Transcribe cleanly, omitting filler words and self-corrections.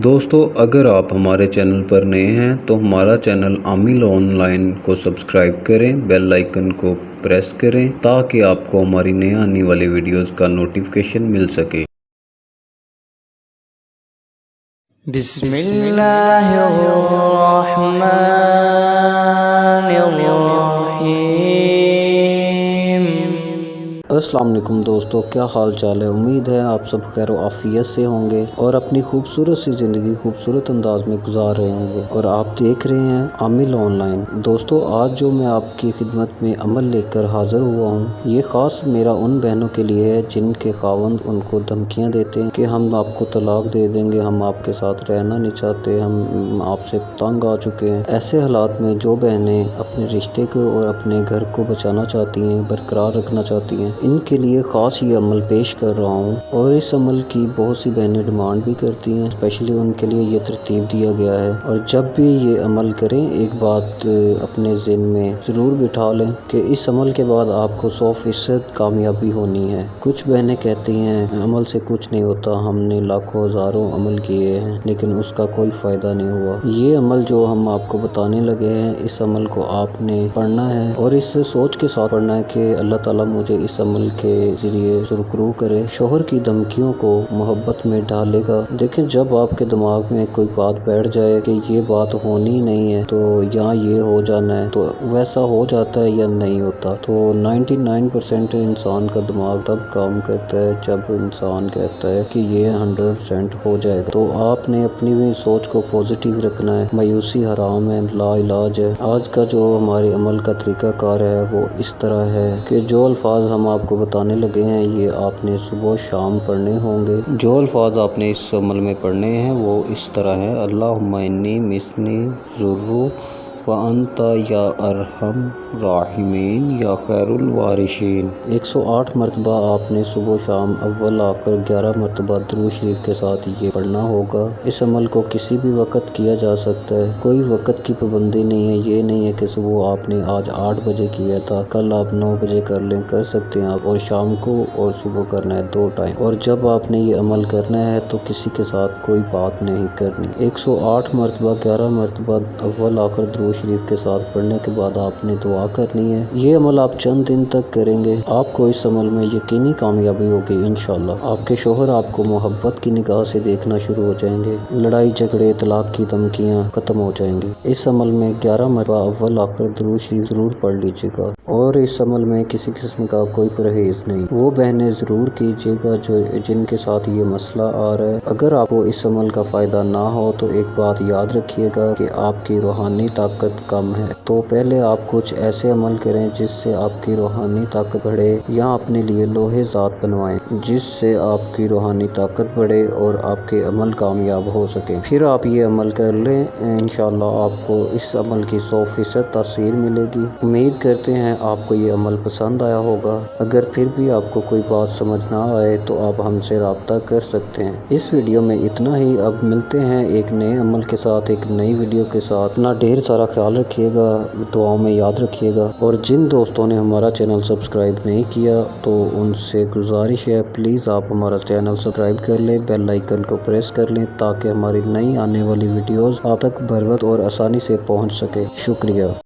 دوستو اگر آپ ہمارے چینل پر نئے ہیں تو ہمارا چینل عامل آن لائن کو سبسکرائب کریں، بیل آئیکن کو پریس کریں تاکہ آپ کو ہماری نئے آنے والی ویڈیوز کا نوٹیفیکیشن مل سکے۔ بسم اللہ الرحمن الرحیم۔ السلام علیکم دوستو، کیا حال چال ہے؟ امید ہے آپ سب خیر و عافیت سے ہوں گے اور اپنی خوبصورت سی زندگی خوبصورت انداز میں گزار رہے ہوں گے، اور آپ دیکھ رہے ہیں عامل آن لائن۔ دوستو آج جو میں آپ کی خدمت میں عمل لے کر حاضر ہوا ہوں، یہ خاص میرا ان بہنوں کے لیے ہے جن کے خاوند ان کو دھمکیاں دیتے ہیں کہ ہم آپ کو طلاق دے دیں گے، ہم آپ کے ساتھ رہنا نہیں چاہتے، ہم آپ سے تنگ آ چکے ہیں۔ ایسے حالات میں جو بہنیں اپنے رشتے کو اور اپنے گھر کو بچانا چاہتی ہیں، برقرار رکھنا چاہتی ہیں، ان کے لیے خاص یہ عمل پیش کر رہا ہوں، اور اس عمل کی بہت سی بہنیں ڈیمانڈ بھی کرتی ہیں، اسپیشلی ان کے لیے یہ ترتیب دیا گیا ہے۔ اور جب بھی یہ عمل کریں ایک بات اپنے ذہن میں ضرور بٹھا لیں کہ اس عمل کے بعد آپ کو 100% کامیابی ہونی ہے۔ کچھ بہنیں کہتی ہیں عمل سے کچھ نہیں ہوتا، ہم نے لاکھوں ہزاروں عمل کیے ہیں لیکن اس کا کوئی فائدہ نہیں ہوا۔ یہ عمل جو ہم آپ کو بتانے لگے ہیں، اس عمل کو آپ نے پڑھنا ہے اور اس سوچ کے ساتھ پڑھنا ہے کہ اللہ تعالیٰ مجھے اس عمل کے ذریعے سرخرو کرے، شوہر کی دھمکیوں کو محبت میں ڈالے گا۔ دیکھیں جب آپ کے دماغ میں کوئی بات بیٹھ جائے کہ یہ بات ہونی نہیں ہے تو یا یہ ہو جانا ہے، تو ویسا ہو جاتا ہے یا نہیں ہوتا۔ تو 99% انسان کا دماغ تب کام کرتا ہے جب انسان کہتا ہے کہ یہ 100% ہو جائے گا۔ تو آپ نے اپنی بھی سوچ کو پازیٹیو رکھنا ہے، مایوسی حرام ہے، لا علاج ہے۔ آج کا جو ہمارے عمل کا طریقہ کار ہے وہ اس طرح ہے کہ جو الفاظ ہم آپ کو بتانے لگے ہیں یہ آپ نے صبح و شام پڑھنے ہوں گے۔ جو الفاظ آپ نے اس عمل میں پڑھنے ہیں وہ اس طرح ہے: اللہم انی مسنی ضر وانت یا ارحم الراحمین یا خیر الوارثین۔ 108 مرتبہ آپ نے صبح و شام اول آ کر 11 مرتبہ درود شریف کے ساتھ یہ پڑھنا ہوگا۔ اس عمل کو کسی بھی وقت کیا جا سکتا ہے، کوئی وقت کی پابندی نہیں ہے۔ یہ نہیں ہے کہ صبح آپ نے آج 8 بجے کیا تھا، کل آپ 9 بجے کر لیں، کر سکتے ہیں آپ، اور شام کو اور صبح کرنا ہے، 2 ٹائم۔ اور جب آپ نے یہ عمل کرنا ہے تو کسی کے ساتھ کوئی بات نہیں کرنی۔ 108 مرتبہ 11 مرتبہ اول آ کر درود شریف کے ساتھ پڑھنے کے بعد آپ نے دعا کرنی ہے۔ یہ عمل آپ چند دن تک کریں گے، آپ کو اس عمل میں یقینی کامیابی ہوگی انشاءاللہ۔ آپ کے شوہر آپ کو محبت کی نگاہ سے دیکھنا شروع ہو جائیں گے، لڑائی جھگڑے طلاق کی دھمکیاں ختم ہو جائیں گی۔ اس عمل میں 11 مرتبہ اول آ کر درود شریف ضرور پڑھ لیجیے گا، اور اس عمل میں کسی قسم کا کوئی پرہیز نہیں۔ وہ بہنیں ضرور کیجیے گا جن کے ساتھ یہ مسئلہ آ رہا ہے۔ اگر آپ کو اس عمل کا فائدہ نہ ہو تو ایک بات یاد رکھیے گا کہ آپ کی روحانی طاقت کم ہے، تو پہلے آپ کچھ ایسے عمل کریں جس سے آپ کی روحانی طاقت بڑھے، یا اپنے لیے لوہے ذات بنوائیں جس سے آپ کی روحانی طاقت بڑھے اور آپ کے عمل کامیاب ہو سکیں۔ پھر آپ یہ عمل کر لیں، انشاءاللہ آپ کو اس عمل کی 100% تاثیر ملے گی۔ امید کرتے ہیں آپ کو یہ عمل پسند آیا ہوگا۔ اگر پھر بھی آپ کو کوئی بات سمجھ نہ آئے تو آپ ہم سے رابطہ کر سکتے ہیں۔ اس ویڈیو میں اتنا ہی، اب ملتے ہیں ایک نئے عمل کے ساتھ، ایک نئی ویڈیو کے ساتھ۔ اپنا ڈھیر سارا خیال رکھیے گا، دعاؤں میں یاد رکھیے گا، اور جن دوستوں نے ہمارا چینل سبسکرائب نہیں کیا تو ان سے گزارش ہے پلیز آپ ہمارا چینل سبسکرائب کر لیں، بیل آئیکن کو پریس کر لیں تاکہ ہماری نئی آنے والی ویڈیوز آپ تک بر وقت اور آسانی سے پہنچ سکے۔ شکریہ۔